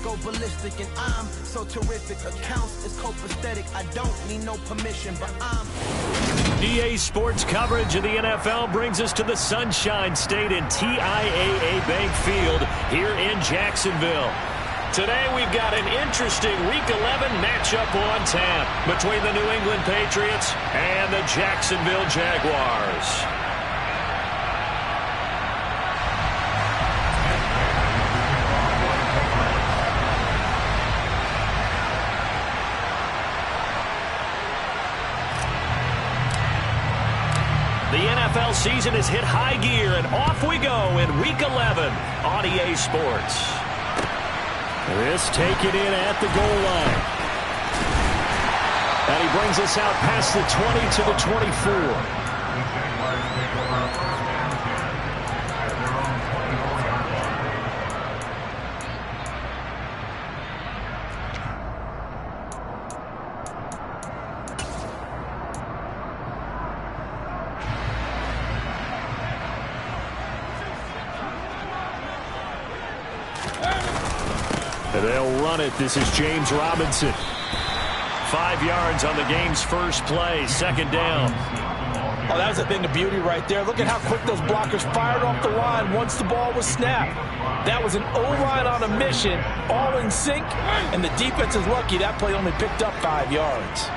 go ballistic, and I'm so terrific. Accounts is copacetic. I don't need no permission, but I'm... EA Sports coverage of the NFL brings us to the Sunshine State in TIAA Bank Field here in Jacksonville. Today we've got an interesting Week 11 matchup on tap between the New England Patriots and the Jacksonville Jaguars. The NFL season has hit high gear, and off we go in Week 11 on EA Sports. This taken in at the goal line. And he brings us out past the 20 to the 24. They'll run it. This is James Robinson. 5 yards on the game's first play. Second down. Oh, that was a thing of beauty right there. Look at how quick those blockers fired off the line once the ball was snapped. That was an O-line on a mission, all in sync, and the defense is lucky that play only picked up 5 yards.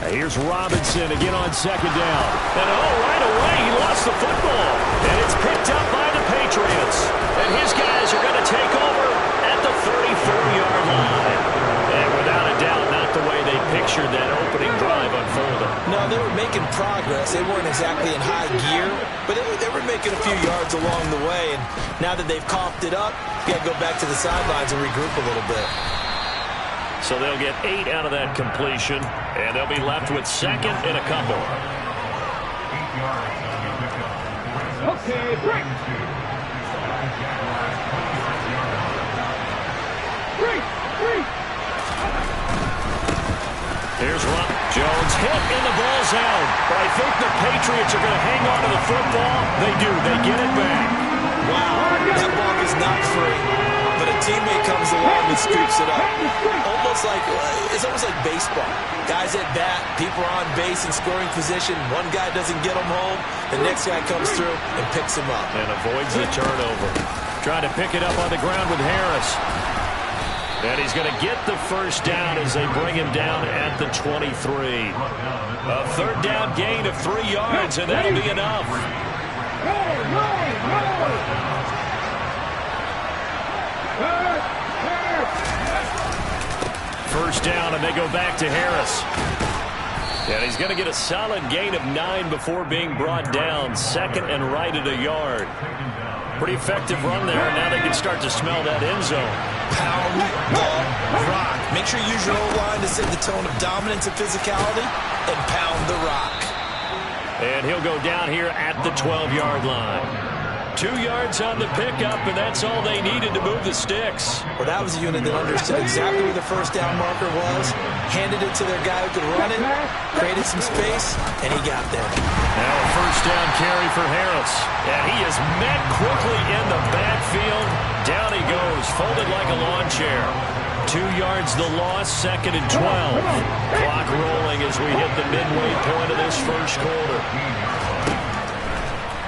Here's Robinson again on second down. And right away he lost the football. And it's picked up by the Patriots. And his guys are going to take over at the 34-yard line. And without a doubt, not the way they pictured that opening drive unfolding. No, they were making progress. They weren't exactly in high gear, but they were making a few yards along the way. And now that they've coughed it up, you got to go back to the sidelines and regroup a little bit. So they'll get 8 out of that completion, and they'll be left with second and a couple. Okay, break. Break. Here's Rob Jones hit in the ball zone. But I think the Patriots are going to hang on to the football. They do. They get it back. Wow, that ball is not free. But a teammate comes along and scoops it up. It's almost like baseball. Guys at bat, people are on base in scoring position. One guy doesn't get them home. The next guy comes through and picks him up. And avoids the turnover. Trying to pick it up on the ground with Harris. And he's going to get the first down as they bring him down at the 23. A third down gain of 3 yards, and that'll be enough. First down, and they go back to Harris. And he's going to get a solid gain of 9 before being brought down. Second and right at a yard. Pretty effective run there, and now they can start to smell that end zone. Pound the rock. Make sure you use your O-line to set the tone of dominance and physicality, and pound the rock. And he'll go down here at the 12-yard line. 2 yards on the pickup, and that's all they needed to move the sticks. Well, that was a unit that understood exactly where the first down marker was, handed it to their guy who could run it, created some space, and he got there. Now a first down carry for Harris. And he is met quickly in the backfield. Down he goes, folded like a lawn chair. 2 yards the loss, second and 12. Clock rolling as we hit the midway point of this first quarter.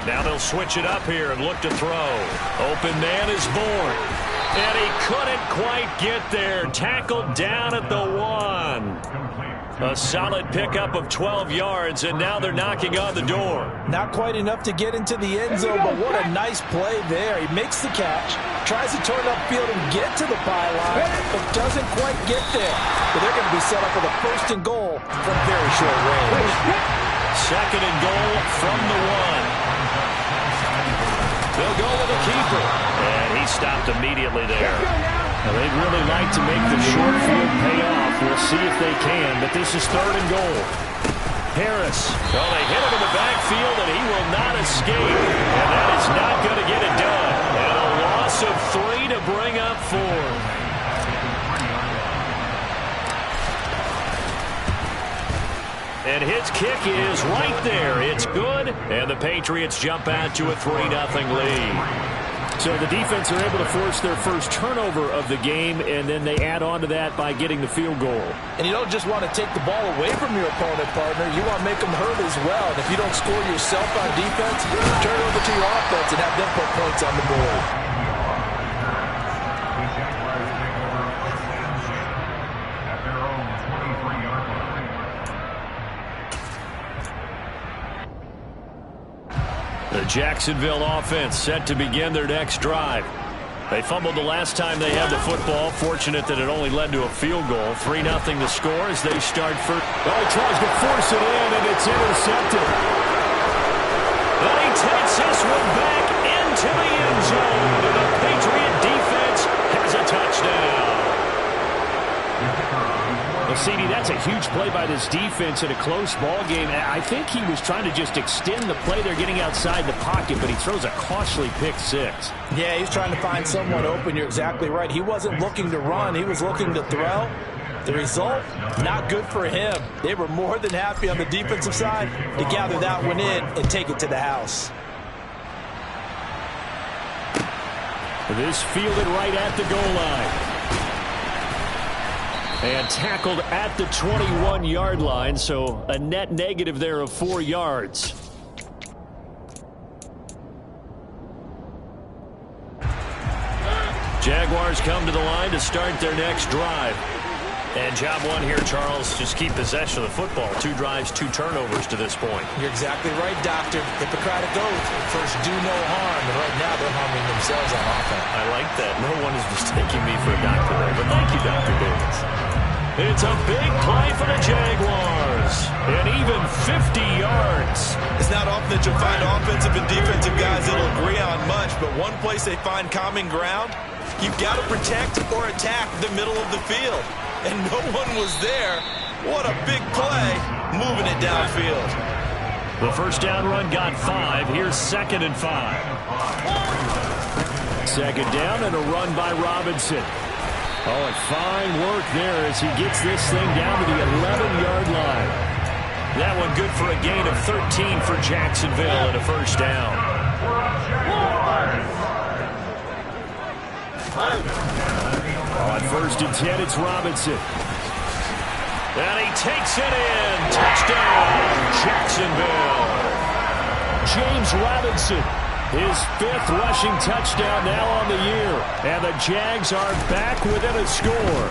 Now they'll switch it up here and look to throw. Open man is born. And he couldn't quite get there. Tackled down at the 1. A solid pickup of 12 yards, and now they're knocking on the door. Not quite enough to get into the end zone, but what a nice play there. He makes the catch, tries to turn upfield and get to the pylon, but doesn't quite get there. But they're going to be set up with a first and goal from very short range. Second and goal from the 1. They'll go with a keeper. And he stopped immediately there. Now, they'd really like to make the short field pay off. We'll see if they can, but this is third and goal. Harris. Well, they hit him in the backfield, and he will not escape. And that is not going to get it done. And a loss of 3 to bring up 4. And his kick is right there. It's good, and the Patriots jump out to a 3-0 lead. So the defense are able to force their first turnover of the game, and then they add on to that by getting the field goal. And you don't just want to take the ball away from your opponent, partner. You want to make them hurt as well. And if you don't score yourself on defense, turn it over to your offense and have them put points on the board. The Jacksonville offense set to begin their next drive. They fumbled the last time they had the football. Fortunate that it only led to a field goal. 3-0 the score as they start first. Oh, he tries to force it in, and it's intercepted. And he takes this one back into the end zone. And the Patriot defense has a touchdown. Well, CD, that's a huge play by this defense in a close ball game. I think he was trying to just extend the play. They're getting outside the pocket, but he throws a costly pick six. Yeah, he's trying to find someone open. You're exactly right. He wasn't looking to run. He was looking to throw. The result, not good for him. They were more than happy on the defensive side to gather that one in and take it to the house. This fielded right at the goal line. And tackled at the 21-yard line, so a net negative there of 4 yards. Jaguars come to the line to start their next drive. And job one here, Charles, just keep possession of the football. 2 drives, 2 turnovers to this point. You're exactly right, Doctor. Hippocratic oath. First, do no harm. And right now, they're harming themselves on offense. I like that. No one is mistaking me for a doctor there. But thank you, Dr. Davis. It's a big play for the Jaguars. And even 50 yards. It's not often that you'll find offensive and defensive guys that'll agree on much. But one place they find common ground, you've got to protect or attack the middle of the field. And no one was there. What a big play, moving it downfield. The first down run got 5. Here's 2nd and 5. 2nd down and a run by Robinson. Oh, and fine work there as he gets this thing down to the 11-yard line. That one good for a gain of 13 for Jacksonville and a first down. On 1st and 10, it's Robinson. And he takes it in. Touchdown, Jacksonville. James Robinson, his 5th rushing touchdown now on the year. And the Jags are back within a score.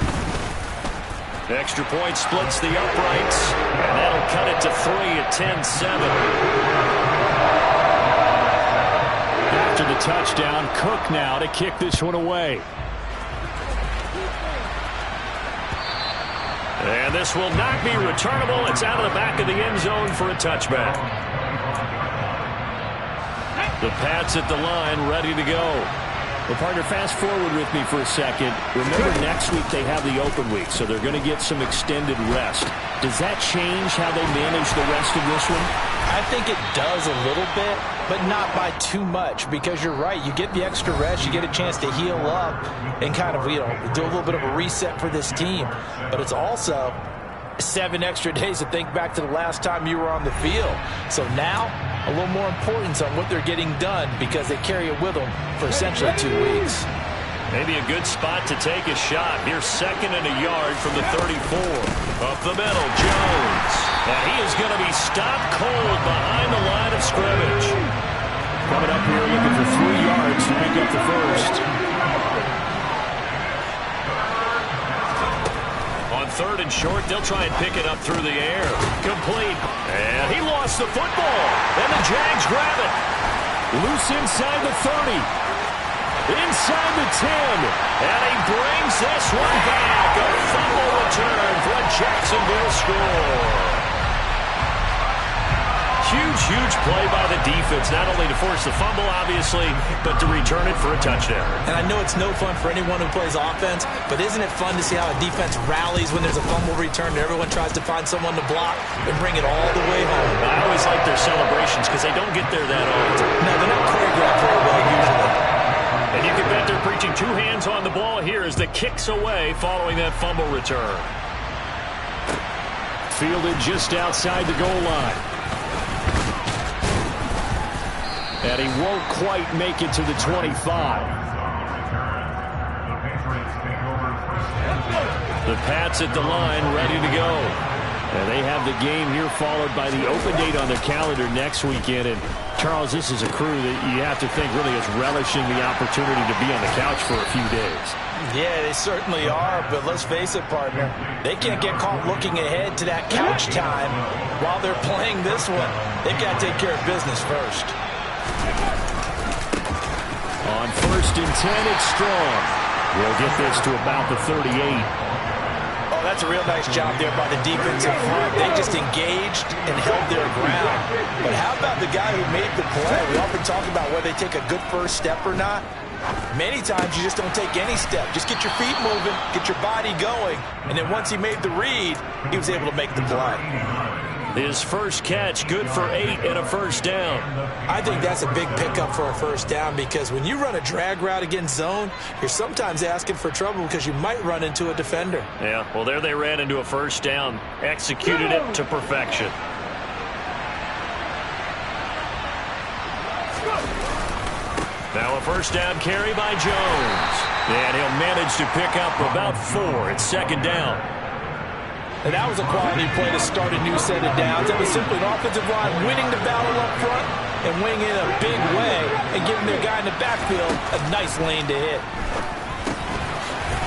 Extra point splits the uprights. And that'll cut it to 3 at 10-7. After the touchdown, Cook now to kick this one away. And this will not be returnable. It's out of the back of the end zone for a touchback. The Pats at the line, ready to go. Well, partner, fast forward with me for a second. Remember, next week they have the open week, so they're going to get some extended rest. Does that change how they manage the rest of this one? I think it does a little bit, but not by too much, because you're right. You get the extra rest, you get a chance to heal up and kind of, do a little bit of a reset for this team. But it's also 7 extra days to think back to the last time you were on the field. So now, a little more importance on what they're getting done because they carry it with them for essentially 2 weeks. Maybe a good spot to take a shot. Here's 2nd and a yard from the 34. Up the middle, Jones. And he is going to be stopped cold behind the line of scrimmage. Coming up here looking for 3 yards to pick up the first. On 3rd and short, they'll try and pick it up through the air. Complete. And he lost the football. And the Jags grab it. Loose inside the 30. Inside the 10. And he brings this one back. A fumble return for a Jacksonville score. Huge play by the defense, not only to force the fumble, obviously, but to return it for a touchdown. And I know it's no fun for anyone who plays offense, but isn't it fun to see how a defense rallies when there's a fumble return and everyone tries to find someone to block and bring it all the way home? I always like their celebrations because they don't get there that often. No, they're not choreographed very well usually. And you can bet they're preaching 2 hands on the ball here as the kick's away following that fumble return. fielded just outside the goal line. And he won't quite make it to the 25. The Pats at the line, ready to go. And they have the game here followed by the open date on their calendar next weekend. And, Charles, this is a crew that you have to think really is relishing the opportunity to be on the couch for a few days. Yeah, they certainly are, but let's face it, partner. They can't get caught looking ahead to that couch time while they're playing this one. They've got to take care of business first. On 1st and 10, it's Strong. We'll get this to about the 38. Oh, that's a real nice job there by the defensive front. They just engaged and held their ground. But how about the guy who made the play? We often talk about whether they take a good first step or not. Many times you just don't take any step. Just get your feet moving, get your body going. And then once he made the read, he was able to make the play. His first catch, good for 8 and a first down. I think that's a big pickup for a first down because when you run a drag route against zone, you're sometimes asking for trouble because you might run into a defender. Yeah, well, there they ran into a first down, executed it to perfection. Now a first down carry by Jones. And he'll manage to pick up about 4. It's 2nd down. And that was a quality play to start a new set of downs. That was simply an offensive line winning the battle up front and winning in a big way and giving their guy in the backfield a nice lane to hit.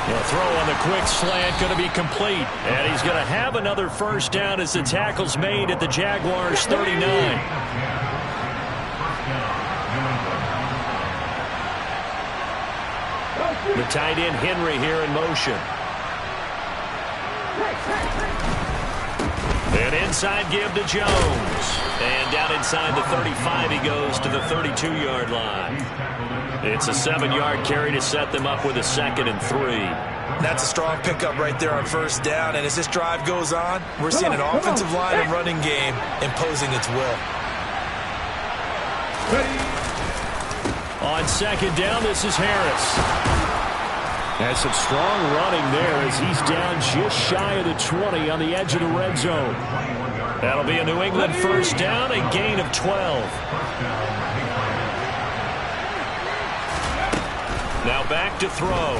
The throw on the quick slant going to be complete. And he's going to have another first down as the tackle's made at the Jaguars' 39. The tight end Henry here in motion. And inside give to Jones. And down inside the 35 he goes to the 32-yard line. It's a 7-yard carry to set them up with a 2nd and 3. That's a strong pickup right there on first down. And as this drive goes on, we're seeing an offensive line and running game imposing its will. On 2nd down, this is Harris. Has some strong running there as he's down just shy of the 20 on the edge of the red zone. That'll be a New England first down, a gain of 12. Now back to throw.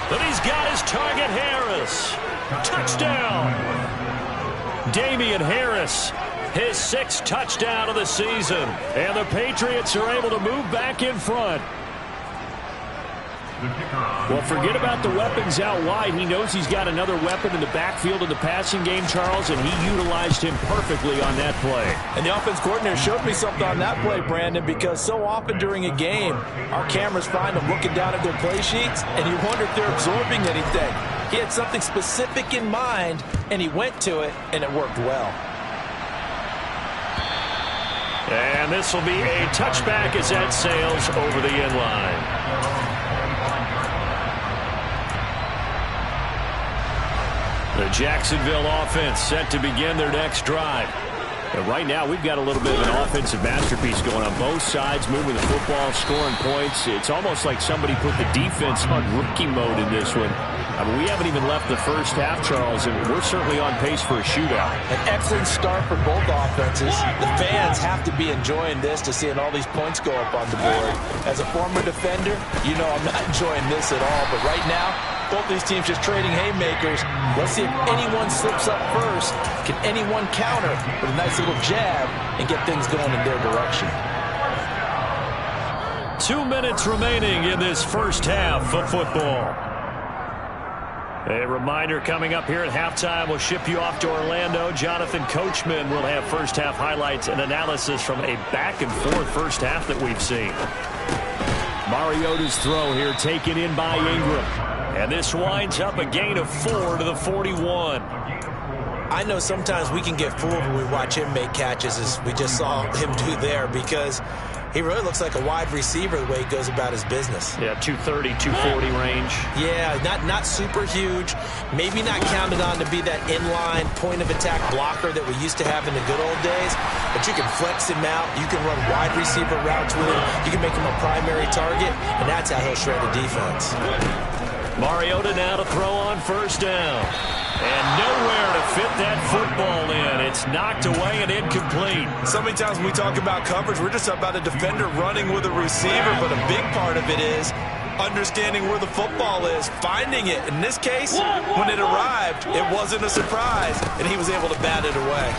But he's got his target, Harris. Touchdown. Damian Harris, his 6th touchdown of the season. And the Patriots are able to move back in front. Well, forget about the weapons out wide. He knows he's got another weapon in the backfield of the passing game, Charles, and he utilized him perfectly on that play. And the offense coordinator showed me something on that play, Brandon, because so often during a game, our cameras find them looking down at their play sheets, and you wonder if they're absorbing anything. He had something specific in mind, and he went to it, and it worked well. And this will be a touchback as that sails over the end line. The Jacksonville offense set to begin their next drive. And right now, we've got a little bit of an offensive masterpiece going on both sides, moving the football, scoring points. It's almost like somebody put the defense on rookie mode in this one. I mean, we haven't even left the first half, Charles, and we're certainly on pace for a shootout. An excellent start for both offenses. The fans have to be enjoying this to seeing all these points go up on the board. As a former defender, you know I'm not enjoying this at all. But right now, both these teams just trading haymakers. Let's see if anyone slips up first. Can anyone counter with a nice little jab and get things going in their direction? 2 minutes remaining in this first half of football. A reminder coming up here at halftime, we'll ship you off to Orlando. Jonathan Coachman will have first half highlights and analysis from a back-and-forth first half that we've seen. Mariota's throw here taken in by Ingram. And this winds up a gain of 4 to the 41. I know sometimes we can get fooled when we watch him make catches, as we just saw him do there, because he really looks like a wide receiver the way he goes about his business. Yeah, 230, 240 range. Yeah, not super huge. Maybe not counted on to be that inline point-of-attack blocker that we used to have in the good old days. But you can flex him out. You can run wide receiver routes with him. You can make him a primary target, and that's how he'll shred the defense. Mariota now to throw on first down. And nowhere to fit that football in. It's knocked away and incomplete. So many times when we talk about coverage, we're just about a defender running with a receiver, but a big part of it is understanding where the football is, finding it. In this case, when it arrived, it wasn't a surprise, and he was able to bat it away.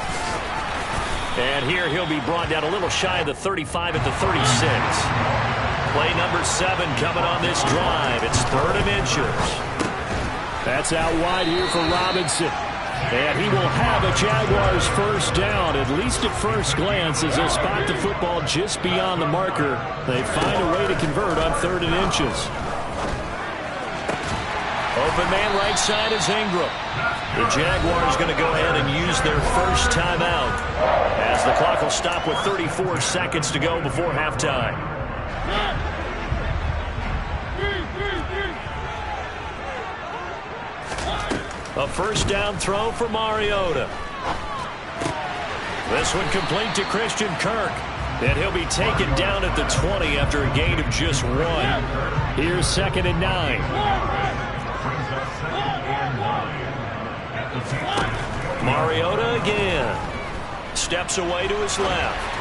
And here he'll be brought down a little shy of the 35 at the 36. Play number 7 coming on this drive. It's 3rd and inches. That's out wide here for Robinson. And he will have a Jaguars first down, at least at first glance, as they'll spot the football just beyond the marker. They find a way to convert on 3rd and inches. Open man right side is Ingram. The Jaguars going to go ahead and use their first timeout, as the clock will stop with 34 seconds to go before halftime. A first down throw for Mariota. This one complete to Christian Kirk. And he'll be taken down at the 20 after a gain of just 1. Here's 2nd and 9. Mariota again. Steps away to his left.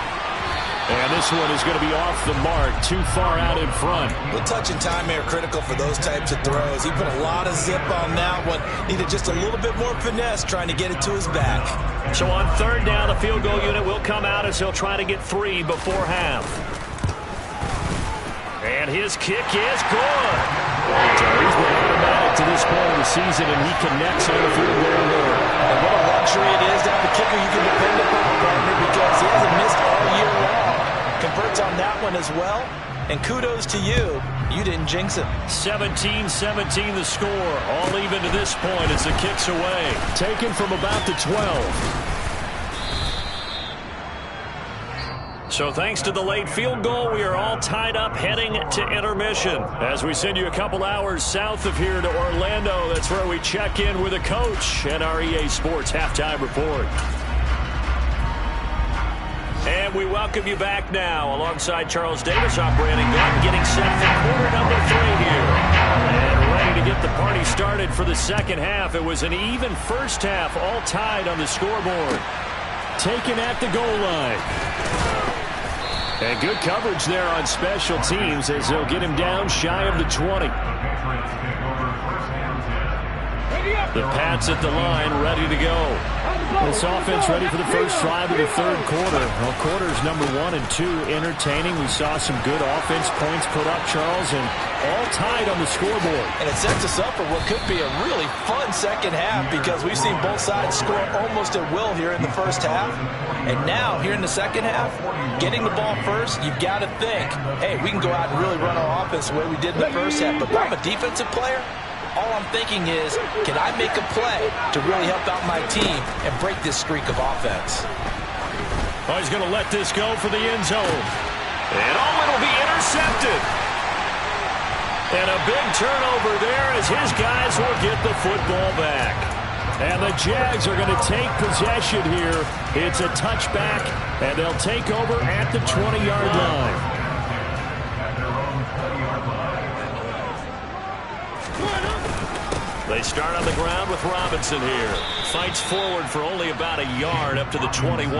And this one is going to be off the mark, too far out in front. The touch and time are critical for those types of throws. He put a lot of zip on that one. Needed just a little bit more finesse trying to get it to his back. So on 3rd down, the field goal unit will come out as he'll try to get 3 before half. And his kick is good. So he's been automatic to this point of the season, and he connects on the field goal unit. And what a luxury it is to have a kicker you can depend upon, partner, because he hasn't missed all year long. Converts on that one as well, and kudos to you. You didn't jinx it. 17-17 the score, all even to this point as the kick's away. Taken from about the 12. So thanks to the late field goal, we are all tied up heading to intermission. As we send you a couple hours south of here to Orlando, that's where we check in with a coach and our EA Sports Halftime Report. And we welcome you back now alongside Charles Davis. I'm Brandon Glenn, getting set for quarter number 3 here. And ready to get the party started for the second half. It was an even first half, all tied on the scoreboard. Taken at the goal line. And good coverage there on special teams as they'll get him down shy of the 20. The Pats at the line, ready to go. This offense ready for the first drive of the 3rd quarter. Well, quarters number 1 and 2 entertaining. We saw some good offense points put up, Charles, and all tied on the scoreboard. And it sets us up for what could be a really fun second half, because we've seen both sides score almost at will here in the first half. And now, here in the second half, getting the ball first, you've got to think, hey, we can go out and really run our offense the way we did in the first half. But if I'm a defensive player, all I'm thinking is, can I make a play to really help out my team and break this streak of offense? Oh, he's going to let this go for the end zone. And it'll be intercepted. And a big turnover there as his guys will get the football back. And the Jags are going to take possession here. It's a touchback, and they'll take over at the 20-yard line. They start on the ground with Robinson here. Fights forward for only about a yard up to the 21.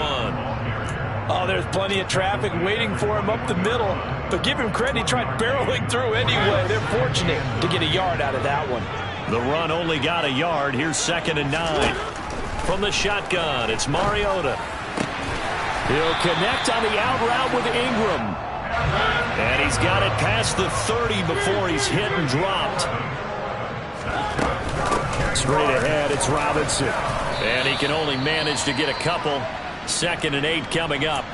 Oh, there's plenty of traffic waiting for him up the middle. But give him credit, he tried barreling through anyway. They're fortunate to get a yard out of that one. The run only got a yard. Here's 2nd and 9. From the shotgun, it's Mariota. He'll connect on the out route with Ingram. And he's got it past the 30 before he's hit and dropped. Straight ahead, it's Robinson. And he can only manage to get a couple. 2nd and 8 coming up.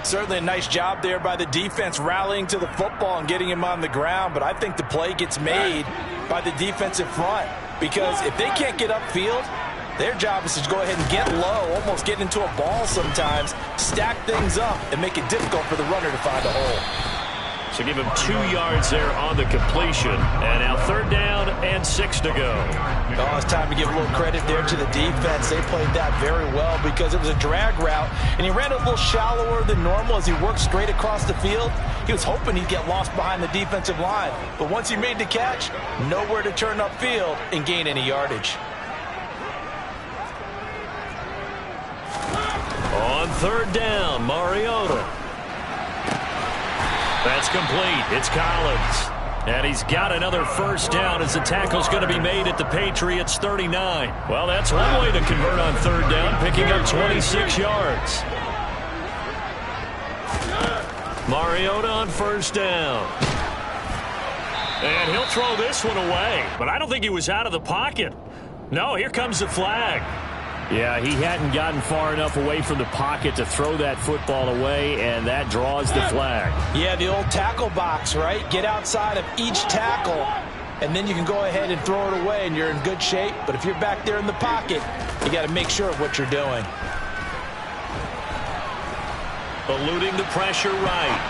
Certainly a nice job there by the defense rallying to the football and getting him on the ground. But I think the play gets made by the defensive front. Because if they can't get upfield, their job is to go ahead and get low, almost get into a ball sometimes, stack things up, and make it difficult for the runner to find a hole. So give him 2 yards there on the completion. And now 3rd down and 6 to go. Oh, it's time to give a little credit there to the defense. They played that very well because it was a drag route, and he ran it a little shallower than normal as he worked straight across the field. He was hoping he'd get lost behind the defensive line, but once he made the catch, nowhere to turn upfield and gain any yardage. On 3rd down, Mariota. That's complete. It's Collins. And he's got another 1st down as the tackle's going to be made at the Patriots' 39. Well, that's one way to convert on 3rd down, picking up 26 yards. Mariota on 1st down. And he'll throw this one away. But I don't think he was out of the pocket. No, here comes the flag. Yeah, he hadn't gotten far enough away from the pocket to throw that football away, and that draws the flag. Yeah, the old tackle box, right? Get outside of each tackle, and then you can go ahead and throw it away, and you're in good shape. But if you're back there in the pocket, you got to make sure of what you're doing. Eluding the pressure right.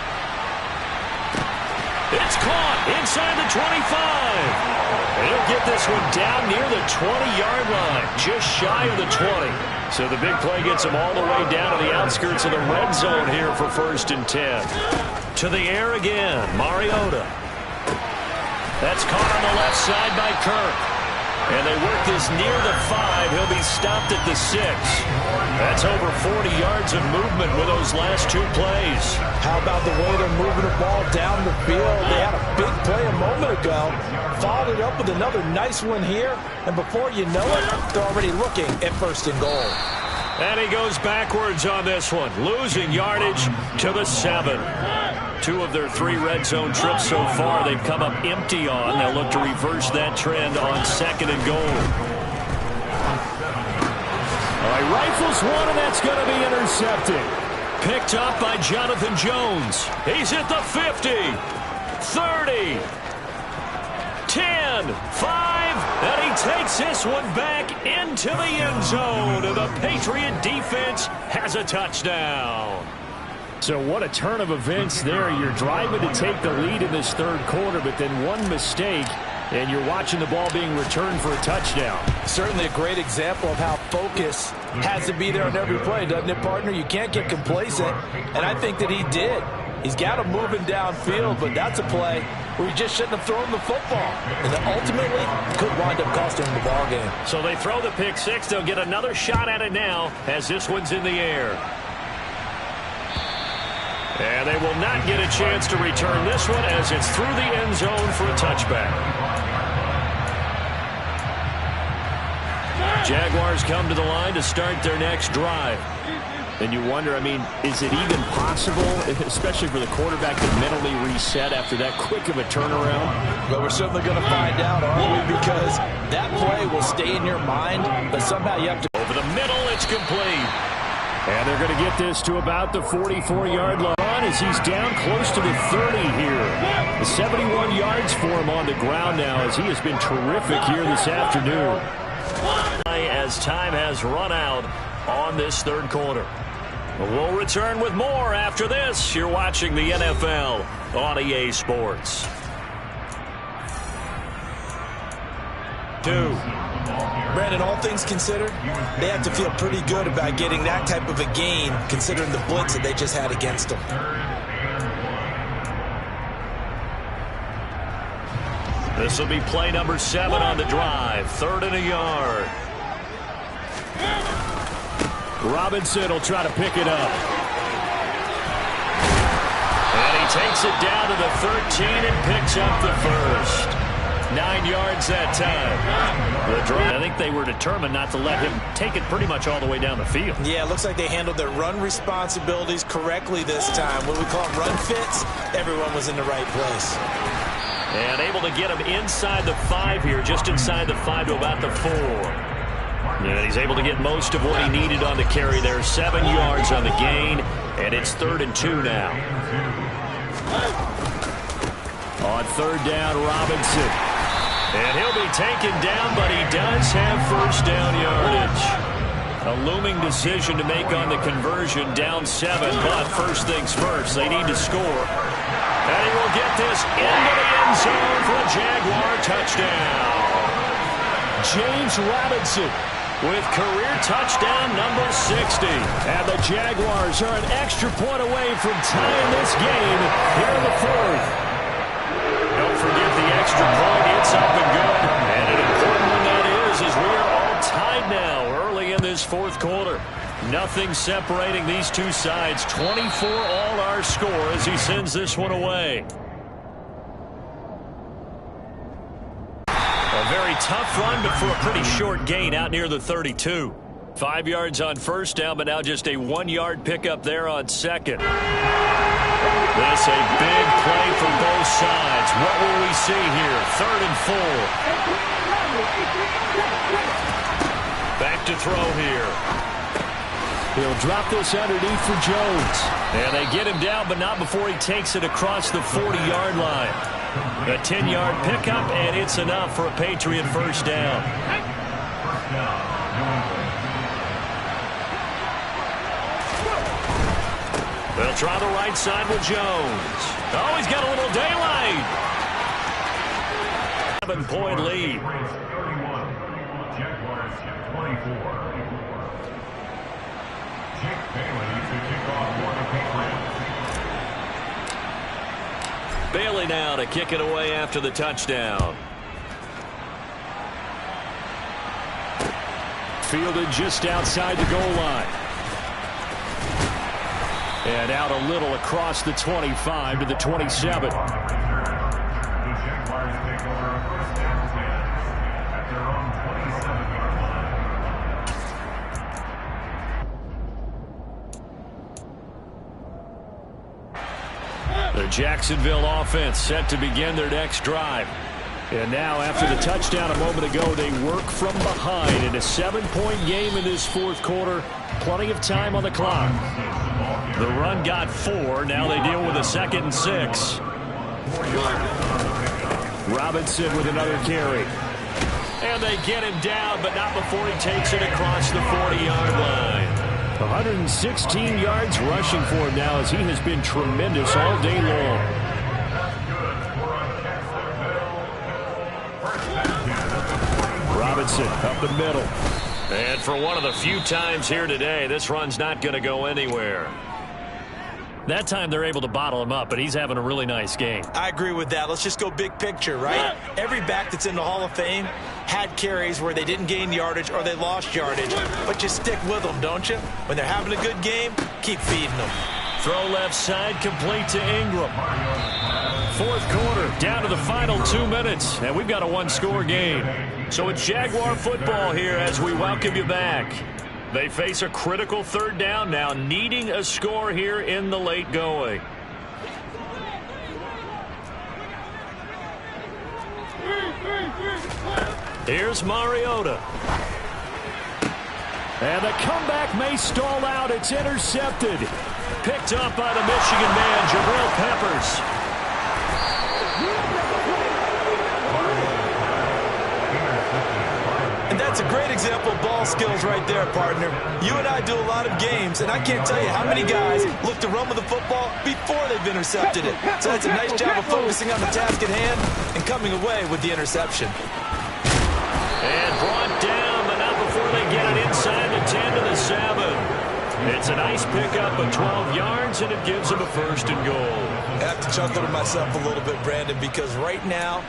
It's caught inside the 25. He'll get this one down near the 20-yard line, just shy of the 20. So the big play gets him all the way down to the outskirts of the red zone here for 1st and 10. To the air again, Mariota. That's caught on the left side by Kirk. And they work this near the 5. He'll be stopped at the 6. That's over 40 yards of movement with those last 2 plays. How about the way they're moving the ball down the field? They had a big play a moment ago. Followed it up with another nice one here. And before you know it, they're already looking at 1st and goal. And he goes backwards on this one, losing yardage to the 7. 2 of their 3 red zone trips so far they've come up empty on. They'll look to reverse that trend on 2nd and goal. All right, rifles one, and that's going to be intercepted. Picked up by Jonathan Jones. He's at the 50, 30, 10, 5, and he takes this one back into the end zone. And the Patriot defense has a touchdown. So what a turn of events there. You're driving to take the lead in this 3rd quarter, but then one mistake, and you're watching the ball being returned for a touchdown. Certainly a great example of how focus has to be there on every play, doesn't it, partner? You can't get complacent, and I think that he did. He's got him moving downfield, but that's a play where he just shouldn't have thrown the football. And then ultimately could wind up costing him the ball game. So they throw the pick 6. They'll get another shot at it now as this one's in the air. And they will not get a chance to return this one as it's through the end zone for a touchback. Jaguars come to the line to start their next drive. And you wonder, I mean, is it even possible, especially for the quarterback, to mentally reset after that quick of a turnaround? But we're certainly going to find out, aren't we? Because that play will stay in your mind, but somehow you have to... Over the middle, it's complete. And they're going to get this to about the 44-yard line as he's down close to the 30 here. 71 yards for him on the ground now as he has been terrific here this afternoon. As time has run out on this 3rd quarter. We'll return with more after this. You're watching the NFL on EA Sports. 2. Brandon, all things considered, they have to feel pretty good about getting that type of a gain considering the blitz that they just had against them. This will be play number 7 on the drive. 3rd and a yard. Robinson will try to pick it up. And he takes it down to the 13 and picks up the 1st. 9 yards that time. The drive, I think they were determined not to let him take it pretty much all the way down the field. Yeah, it looks like they handled their run responsibilities correctly this time. What we call run fits, everyone was in the right place. And able to get him inside the 5 here, just inside the 5 to about the 4. And he's able to get most of what he needed on the carry there. 7 yards on the gain, and it's 3rd and 2 now. On 3rd down, Robinson. And he'll be taken down, but he does have 1st down yardage. A looming decision to make on the conversion, down 7, but first things first, they need to score. And he will get this into the end zone for a Jaguar touchdown. James Robinson with career touchdown number 60. And the Jaguars are an extra point away from tying this game here in the fourth. Don't forget the extra point. It's up and good. And an important one that is, as we are all tied now early in this fourth quarter. Nothing separating these two sides. 24 all our score as he sends this one away. A very tough run, but for a pretty short gain out near the 32. 5 yards on first down, but now just a 1-yard pickup there on second. This a big play from both sides. What will we see here? 3rd and 4. Back to throw here. He'll drop this underneath for Jones. And they get him down, but not before he takes it across the 40-yard line. A 10-yard pickup, and it's enough for a Patriot first down. They'll try the right side with Jones. Oh, he's got a little daylight. 7-point lead. Jaguars 24. Bailey now to kick it away after the touchdown. Fielded just outside the goal line. And out a little across the 25 to the 27. The Jaguars take over a first and 10 at their own 27-yard line. The Jacksonville offense set to begin their next drive. And now after the touchdown a moment ago, they work from behind in a 7-point game in this fourth quarter. Plenty of time on the clock. The run got 4. Now they deal with a 2nd and 6. Robinson with another carry. And they get him down, but not before he takes it across the 40-yard line. 116 yards rushing for him now as he has been tremendous all day long. Robinson up the middle. And for one of the few times here today, this run's not going to go anywhere. That time they're able to bottle him up, but he's having a really nice game. I agree with that. Let's just go big picture, right? Every back that's in the Hall of Fame had carries where they didn't gain yardage or they lost yardage. But you stick with them, don't you? When they're having a good game, keep feeding them. Throw left side, complete to Ingram. Fourth quarter, down to the final 2 minutes, and we've got a 1-score game. So it's Jaguar football here as we welcome you back. They face a critical 3rd down now, needing a score here in the late going. Here's Mariota. And the comeback may stall out. It's intercepted. Picked up by the Michigan man, Jabril Peppers. And that's a great example of ball skills right there, partner. You and I do a lot of games, and I can't tell you how many guys look to run with the football before they've intercepted it. So that's a nice job of focusing on the task at hand and coming away with the interception. And brought down, but not before they get it inside the 10 to the 7. It's a nice pickup of 12 yards, and it gives them a 1st and goal. I have to chuckle to myself a little bit, Brandon, because right now,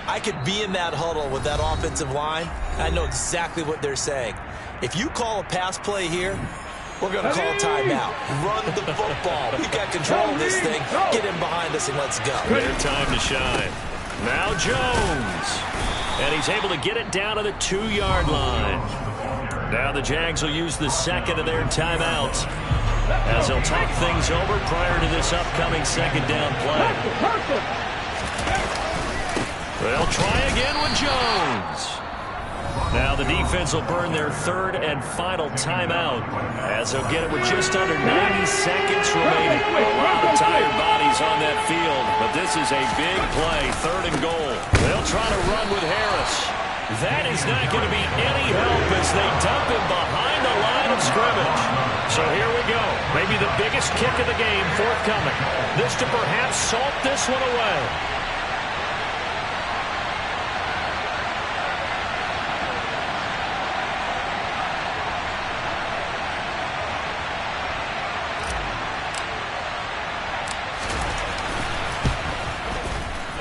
I could be in that huddle with that offensive line. I know exactly what they're saying. If you call a pass play here, we're going to call timeout. Run the football. We got control of this thing. Get in behind us and let's go. Their time to shine. Now Jones. And he's able to get it down to the 2-yard line. Now the Jags will use the 2nd of their timeouts as they'll talk things over prior to this upcoming 2nd down play. They'll try again with Jones. Now the defense will burn their 3rd and final timeout as they'll get it with just under 90 seconds remaining. A lot of tired bodies on that field, but this is a big play, 3rd and goal. They'll try to run with Harris. That is not going to be any help as they dump him behind the line of scrimmage. So here we go. Maybe the biggest kick of the game forthcoming. This to perhaps salt this one away.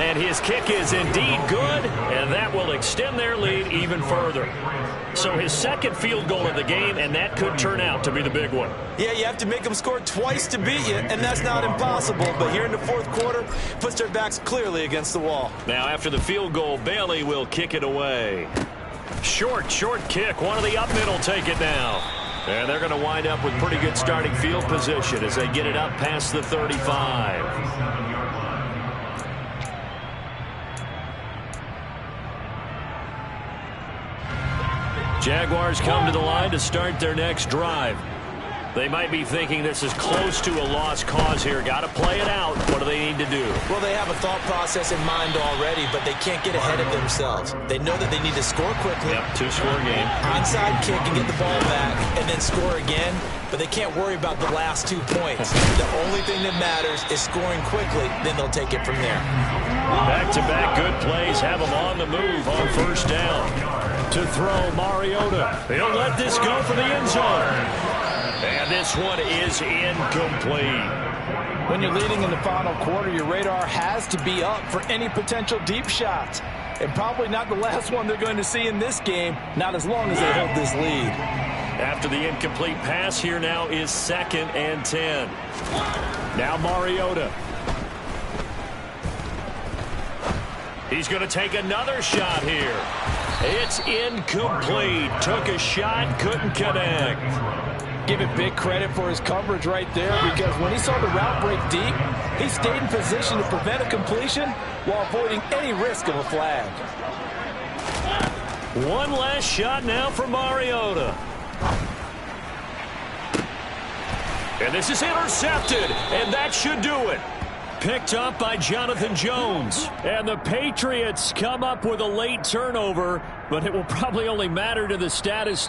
And his kick is indeed good, and that will extend their lead even further. So his second field goal of the game, and that could turn out to be the big one. Yeah, you have to make them score twice to beat you, and that's not impossible. But here in the fourth quarter, puts their backs clearly against the wall. Now after the field goal, Bailey will kick it away. Short kick. One of the up mid will take it now. And they're going to wind up with pretty good starting field position as they get it up past the 35. Jaguars come to the line to start their next drive. They might be thinking this is close to a lost cause here. Got to play it out. What do they need to do? Well, they have a thought process in mind already, but they can't get ahead of themselves. They know that they need to score quickly. Yep, two-score game. Onside kick and get the ball back and then score again, but they can't worry about the last 2 points. The only thing that matters is scoring quickly, then they'll take it from there. Back-to-back good plays have them on the move on first down. To throw, Mariota. He'll let this go for the end zone. And this one is incomplete. When you're leading in the final quarter, your radar has to be up for any potential deep shots. And probably not the last one they're going to see in this game, not as long as they hold this lead. After the incomplete pass, here now is 2nd and 10. Now Mariota. He's going to take another shot here. It's incomplete. Took a shot, couldn't connect. Give it big credit for his coverage right there, because when he saw the route break deep, he stayed in position to prevent a completion while avoiding any risk of a flag. One last shot now for Mariota. And this is intercepted, and that should do it. Picked up by Jonathan Jones. And the Patriots come up with a late turnover, but it will probably only matter to the status.